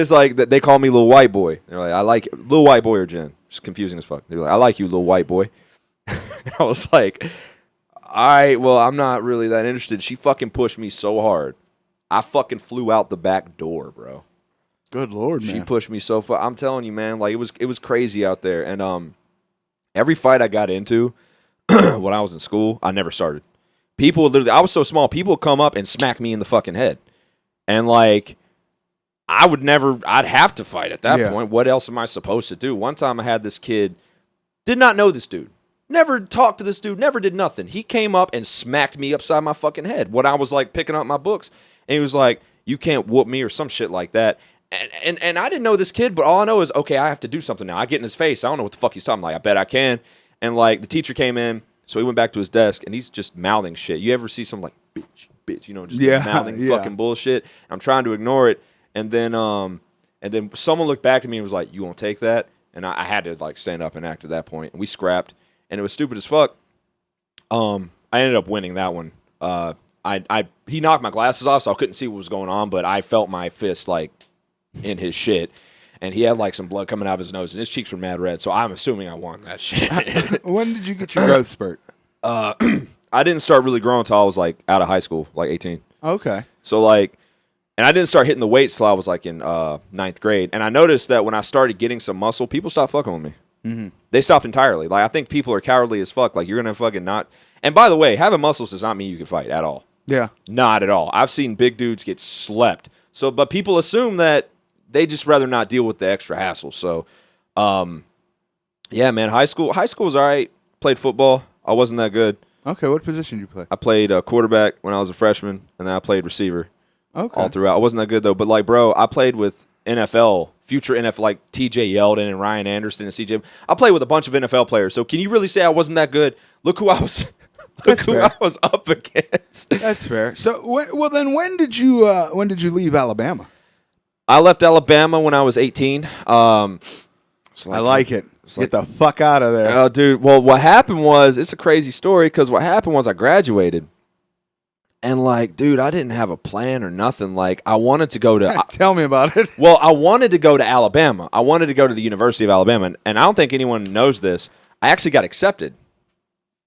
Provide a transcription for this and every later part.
It's like they call me little white boy. They're like, I like it. Little white boy or Jen. It's confusing as fuck. They're like, I like you, little white boy. I was like, all right, well, I'm not really that interested. She fucking pushed me so hard. I fucking flew out the back door, bro. Good Lord, man. She pushed me so far. I'm telling you, man, like it was crazy out there. And every fight I got into when I was in school, I never started. People would literally, I was so small, people would come up and smack me in the fucking head. And like, I'd have to fight at that point. What else am I supposed to do? One time I had this kid, did not know this dude. Never talked to this dude, never did nothing. He came up and smacked me upside my fucking head when I was like picking up my books. And he was like, you can't whoop me or some shit like that. And I didn't know this kid, but all I know is, okay, I have to do something now. I get in his face. I don't know what the fuck he's talking about. Like, I bet I can. And like the teacher came in, so he went back to his desk and he's just mouthing shit. You ever see something like, bitch, you know, just mouthing fucking bullshit. I'm trying to ignore it. And then someone looked back at me and was like, you won't take that? And I had to like stand up and act at that point. And we scrapped. And it was stupid as fuck. I ended up winning that one. He knocked my glasses off, so I couldn't see what was going on, but I felt my fist like in his shit, and he had like some blood coming out of his nose, and his cheeks were mad red. So I'm assuming I won that shit. When did you get your growth spurt? I didn't start really growing until I was like out of high school, like 18. Okay. So like, and I didn't start hitting the weights till I was like in 9th grade, and I noticed that when I started getting some muscle, people stopped fucking with me. Mm-hmm. They stopped entirely. Like, I think people are cowardly as fuck. Like, you're gonna fucking not. And by the way, having muscles does not mean you can fight at all. Yeah. Not at all. I've seen big dudes get slept. So, but people assume that they just rather not deal with the extra hassle. So, yeah, man, high school was all right. Played football. I wasn't that good. Okay, what position did you play? I played quarterback when I was a freshman, and then I played receiver. Okay. All throughout. I wasn't that good, though. But, like, bro, I played with future NFL, like TJ Yeldon and Ryan Anderson and CJ. I played with a bunch of NFL players. So, can you really say I wasn't that good? Look who I was. I was up against. That's fair. So, then when did you leave Alabama? I left Alabama when I was 18. I like it. Get the fuck out of there. Oh, dude. Well, what happened was, it's a crazy story, because what happened was I graduated. And, like, dude, I didn't have a plan or nothing. Like, I wanted to go to... Tell me about it. Well, I wanted to go to Alabama. I wanted to go to the University of Alabama. And I don't think anyone knows this. I actually got accepted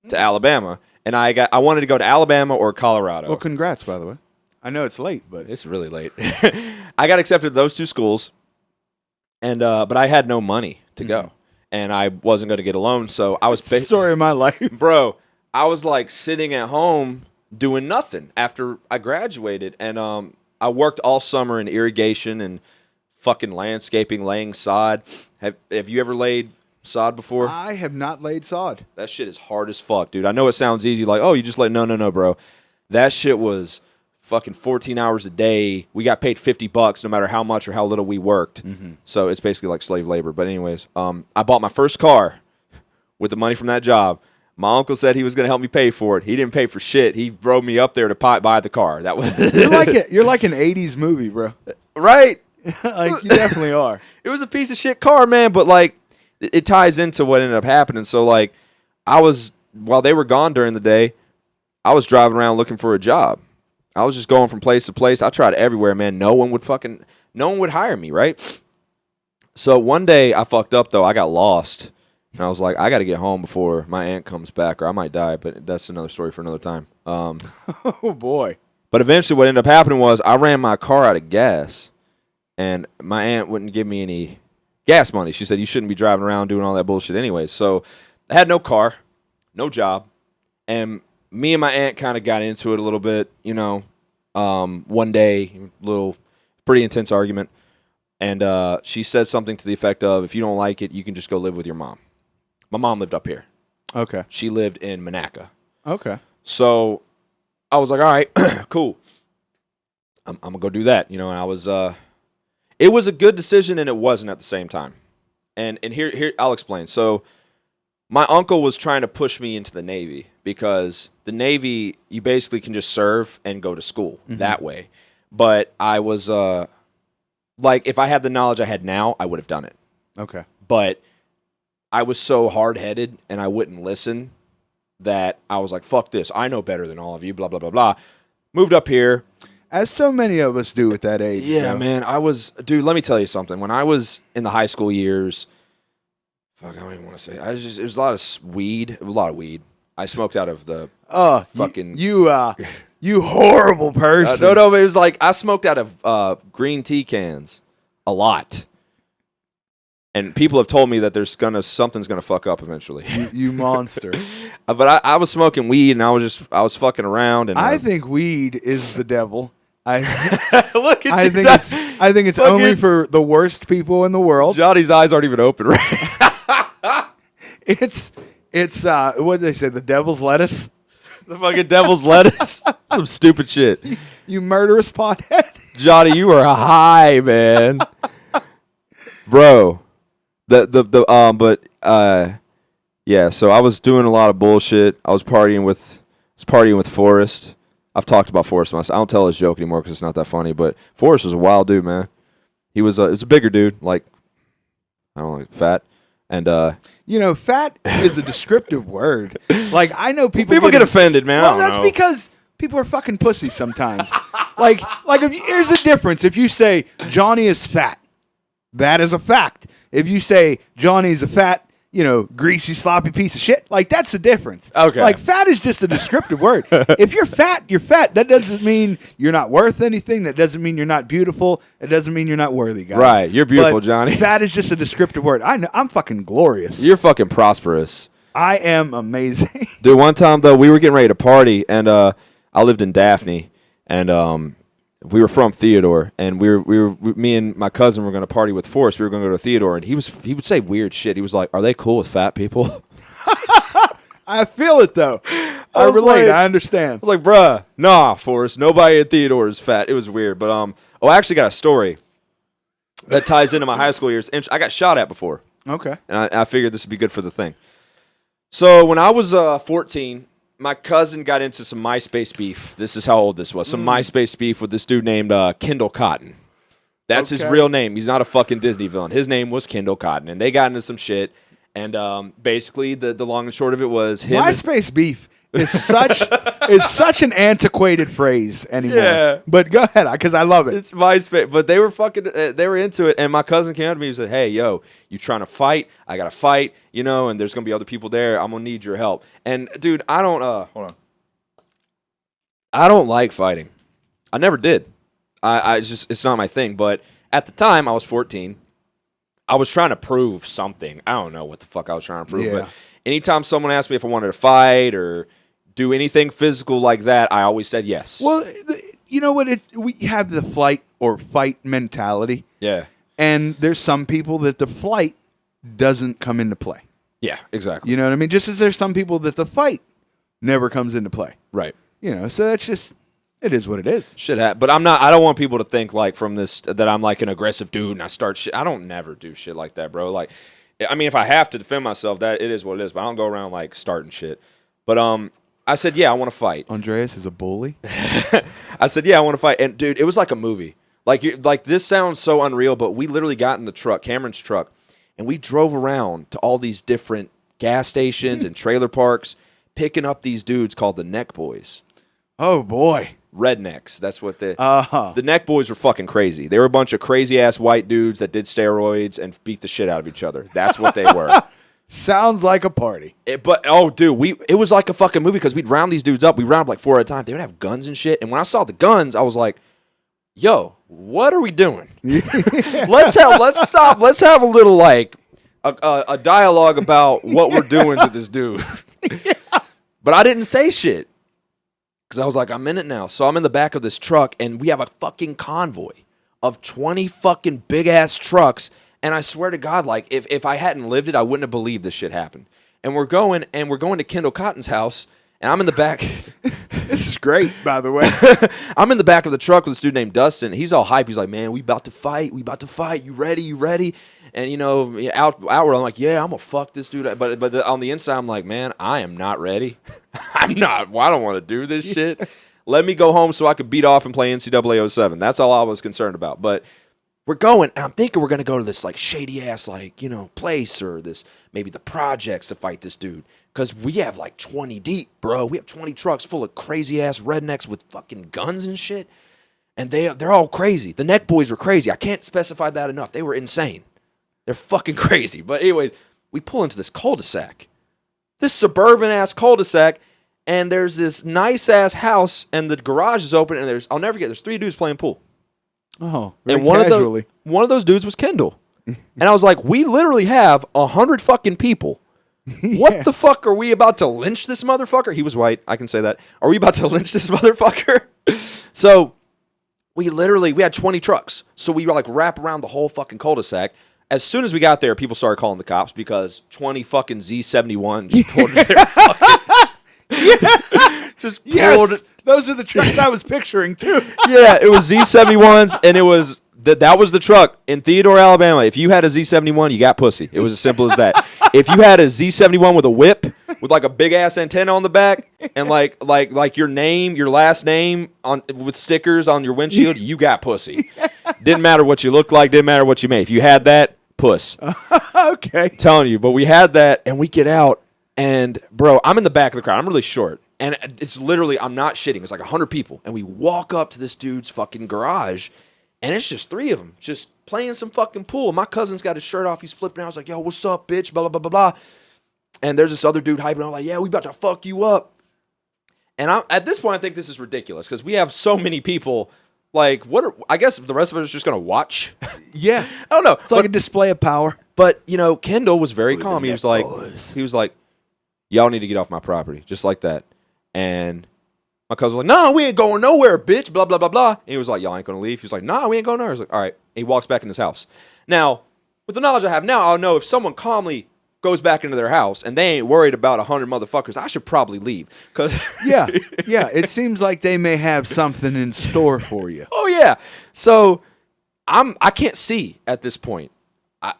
to Alabama. And I wanted to go to Alabama or Colorado. Well, congrats, by the way. I know it's late, but... It's really late. I got accepted to those two schools. And but I had no money to go. And I wasn't going to get a loan. So I was... Story of my life. Bro, I was, like, sitting at home... doing nothing after I graduated, and I worked all summer in irrigation and fucking landscaping, laying sod. Have you ever laid sod before? I have not laid sod. That shit is hard as fuck, dude. I know it sounds easy, like, oh, you just lay. No, bro. That shit was fucking 14 hours a day. We got paid $50 no matter how much or how little we worked. Mm-hmm. So it's basically like slave labor. But anyways, I bought my first car with the money from that job. My uncle said he was going to help me pay for it. He didn't pay for shit. He drove me up there to buy the car. That was You're like an 80s movie, bro. Right? Like, you definitely are. It was a piece of shit car, man, but, like, it ties into what ended up happening. So, like, while they were gone during the day, I was driving around looking for a job. I was just going from place to place. I tried everywhere, man. No one would hire me, right? So one day I fucked up, though. I got lost. And I was like, I got to get home before my aunt comes back or I might die, but that's another story for another time. Oh, boy. But eventually what ended up happening was I ran my car out of gas, and my aunt wouldn't give me any gas money. She said, you shouldn't be driving around doing all that bullshit anyways. So I had no car, no job, and me and my aunt kind of got into it a little bit, you know, one day, pretty intense argument, and she said something to the effect of, if you don't like it, you can just go live with your mom. My mom lived up here. Okay. She lived in Monaca. Okay. So I was like, all right, cool. I'm going to go do that. You know, and I was, it was a good decision and it wasn't at the same time. And here, I'll explain. So my uncle was trying to push me into the Navy because the Navy, you basically can just serve and go to school that way. But I was, like, if I had the knowledge I had now, I would have done it. Okay. But I was so hard-headed and I wouldn't listen that I was like, fuck this. I know better than all of you, blah, blah, blah, blah. Moved up here. As so many of us do at that age. Yeah, bro. man. Dude, let me tell you something. When I was in the high school years, fuck, I don't even want to say. There's a lot of weed. A lot of weed. I smoked out of the fucking. You horrible person. No, but it was like I smoked out of green tea cans a lot. And people have told me that something's gonna fuck up eventually. You monster. But I was smoking weed and I was fucking around and I think weed is the devil. look at I think it's only for the worst people in the world. Johnny's eyes aren't even open right. It's what did they say? The devil's lettuce. The fucking devil's lettuce. Some stupid shit. You murderous pothead. Johnny, you are high, man. Bro. Yeah, so I was doing a lot of bullshit. I was partying with Forrest. I've talked about Forrest myself. I don't tell his joke anymore because it's not that funny, but Forrest was a wild dude, man. He was a bigger dude, like, I don't know, fat. And fat is a descriptive word. Like, I know people get offended, man. Well, that's because people are fucking pussies sometimes. like here's the difference. If you say Johnny is fat, that is a fact. If you say Johnny's a fat, greasy, sloppy piece of shit, like, that's the difference. Okay. Like, fat is just a descriptive word. If you're fat, you're fat. That doesn't mean you're not worth anything. That doesn't mean you're not beautiful. It doesn't mean you're not worthy, guys. Right. You're beautiful, But Johnny. Fat is just a descriptive word. I know. I'm fucking glorious. You're fucking prosperous. I am amazing. Dude, one time, though, we were getting ready to party, and I lived in Daphne, and we were from Theodore, and me and my cousin were going to party with Forrest. We were going to go to Theodore, and he would say weird shit. He was like, "Are they cool with fat people?" I feel it, though. I relate. I understand. I was like, "Bruh, nah, Forrest. Nobody at Theodore is fat." It was weird, but I actually got a story that ties into my high school years. I got shot at before, Okay. and I figured this would be good for the thing. So when I was 14. My cousin got into some MySpace beef. This is how old this was. Some MySpace beef with this dude named Kendall Cotton. That's his real name. He's not a fucking Disney villain. His name was Kendall Cotton. And they got into some shit. And basically, the long and short of it was him. MySpace beef is such an antiquated phrase anymore. Yeah. But go ahead, because I love it. It's MySpace. But they were fucking, they were into it. And my cousin came up to me and said, "Hey, yo, you trying to fight? I got to fight, and there's going to be other people there. I'm going to need your help." And, dude, I don't, hold on. I don't like fighting. I never did. It's not my thing. But at the time, I was 14. I was trying to prove something. I don't know what the fuck I was trying to prove. Yeah. But anytime someone asked me if I wanted to fight or do anything physical like that, I always said yes. Well, you know what? We have the flight or fight mentality. Yeah. And there's some people that the flight doesn't come into play. Yeah, exactly. You know what I mean? Just as there's some people that the fight never comes into play. Right. So that's just, it is what it is. Shit happens. But I don't want people to think like from this that I'm like an aggressive dude and I start shit. I don't never do shit like that, bro. Like, I mean, if I have to defend myself, that it is what it is. But I don't go around like starting shit. But I said, yeah, I want to fight. Andreas is a bully. I said, yeah, I want to fight. And dude, it was like a movie. Like this sounds so unreal, but we literally got in the truck, Cameron's truck, and we drove around to all these different gas stations and trailer parks, picking up these dudes called the Neck Boys. Oh boy. Rednecks. That's what the Neck Boys were fucking crazy. They were a bunch of crazy ass white dudes that did steroids and beat the shit out of each other. That's what they were. Sounds like a party. Dude, it was like a fucking movie because we'd round these dudes up. We round up like 4 at a time. They would have guns and shit. And when I saw the guns, I was like, "Yo, what are we doing? Let's stop. Let's have a little like a dialogue about what we're doing to this dude." Yeah. But I didn't say shit. Because I was like, I'm in it now. So I'm in the back of this truck, and we have a fucking convoy of 20 fucking big-ass trucks. And I swear to God, like, if I hadn't lived it, I wouldn't have believed this shit happened. And we're going to Kendall Cotton's house, and I'm in the back. This is great, by the way. I'm in the back of the truck with this dude named Dustin. He's all hype. He's like, "Man, we about to fight. You ready? And, outward, I'm like, "Yeah, I'm going to fuck this dude." But on the inside, I'm like, "Man, I am not ready. I'm not. Well, I don't want to do this shit. Let me go home so I could beat off and play NCAA 07. That's all I was concerned about. But we're going, and I'm thinking we're going to go to this, like, shady-ass, like, place or this, maybe the projects to fight this dude. Because we have, like, 20 deep, bro. We have 20 trucks full of crazy-ass rednecks with fucking guns and shit. And they're all crazy. The Neck Boys were crazy. I can't specify that enough. They were insane. They're fucking crazy. But anyways, we pull into this cul-de-sac. This suburban-ass cul-de-sac, and there's this nice-ass house, and the garage is open, and I'll never forget, there's 3 dudes playing pool. Oh, very and casually. One of those dudes was Kendall. And I was like, we literally have 100 fucking people. What the fuck are we about to lynch this motherfucker? He was white. I can say that. Are we about to lynch this motherfucker? So we had 20 trucks. So we like wrap around the whole fucking cul-de-sac. As soon as we got there, people started calling the cops because 20 fucking Z71 just pulled into their fucking... Just pulled it. Those are the trucks I was picturing too. Yeah, it was Z71s, and it was... That was the truck in Theodore, Alabama. If you had a Z71, you got pussy. It was as simple as that. If you had a Z71 with a whip, with like a big ass antenna on the back, and like your name, your last name with stickers on your windshield, you got pussy. Didn't matter what you looked like, didn't matter what you made. If you had that, puss. Okay. Telling you, but we had that, and we get out, and bro, I'm in the back of the crowd. I'm really short, and it's literally, I'm not shitting. It's like 100 people, and we walk up to this dude's fucking garage. And it's just 3 of them just playing some fucking pool. My cousin's got his shirt off. He's flipping out. I was like, yo, what's up, bitch? Blah, blah, blah, blah, blah. And there's this other dude hyping. I'm like, yeah, we about to fuck you up. And at this point, I think this is ridiculous because we have so many people. Like, I guess the rest of us are just going to watch. Yeah. I don't know. It's like a display of power. But, Kendall was very calm. He was like, y'all need to get off my property. Just like that. And... my cousin was like, no, we ain't going nowhere, bitch, blah, blah, blah, blah. And he was like, y'all ain't going to leave? He was like, nah, we ain't going nowhere. I was like, all right. And he walks back in his house. Now, with the knowledge I have now, I'll know if someone calmly goes back into their house and they ain't worried about 100 motherfuckers, I should probably leave. Yeah, it seems like they may have something in store for you. Oh, yeah. So I can't see at this point.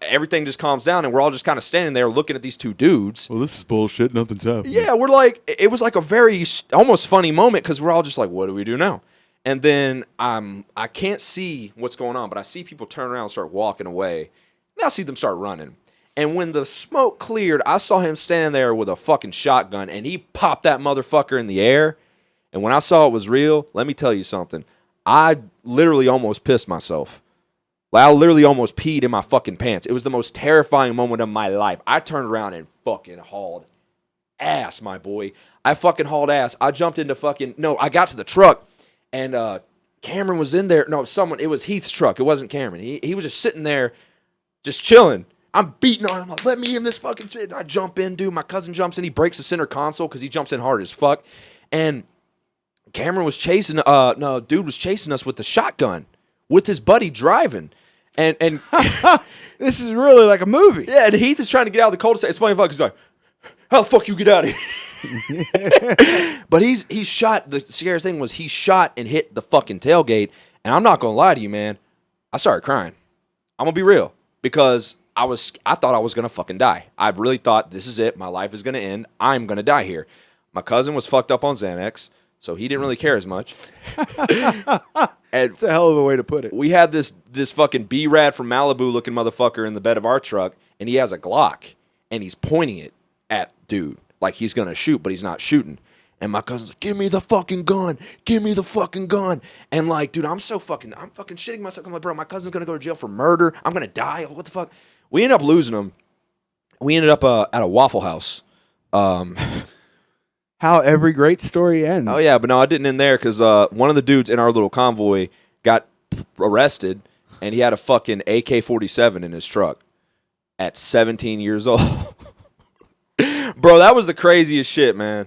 Everything just calms down, and we're all just kind of standing there looking at these 2 dudes. Well, this is bullshit. Nothing's happening. Yeah, we're like, it was like a very almost funny moment because we're all just like, what do we do now? And then I can't see what's going on, but I see people turn around and start walking away. Then I see them start running. And when the smoke cleared, I saw him standing there with a fucking shotgun, and he popped that motherfucker in the air. And when I saw it was real, let me tell you something. I literally almost pissed myself. Like, I literally almost peed in my fucking pants. It was the most terrifying moment of my life. I turned around and fucking hauled ass, my boy. I fucking hauled ass. I jumped into I got to the truck, and Cameron was in there. No, it was Heath's truck. It wasn't Cameron. He was just sitting there, just chilling. I'm beating on him. Like, let me in this fucking shit. I jump in, dude. My cousin jumps in. He breaks the center console because he jumps in hard as fuck. And Cameron was chasing, dude was chasing us with the shotgun with his buddy driving. And this is really like a movie. Yeah, and Heath is trying to get out of the cul-de-sac. It's funny, he's like, how the fuck you get out of here? But he shot, the scariest thing was he shot and hit the fucking tailgate. And I'm not going to lie to you, man. I started crying. I'm going to be real. Because I thought I was going to fucking die. I really thought this is it. My life is going to end. I'm going to die here. My cousin was fucked up on Xanax, so he didn't really care as much. And it's a hell of a way to put it. We had this fucking B-Rad from Malibu looking motherfucker in the bed of our truck, and he has a Glock, and he's pointing it at dude like he's going to shoot, but he's not shooting. And my cousin's like, give me the fucking gun. Give me the fucking gun. And like, dude, I'm fucking shitting myself. I'm like, bro, my cousin's going to go to jail for murder. I'm going to die. What the fuck? We ended up losing him. We ended up at a Waffle House. How every great story ends. Oh, yeah, but no, I didn't end there because one of the dudes in our little convoy got arrested, and he had a fucking AK-47 in his truck at 17 years old. Bro, that was the craziest shit, man.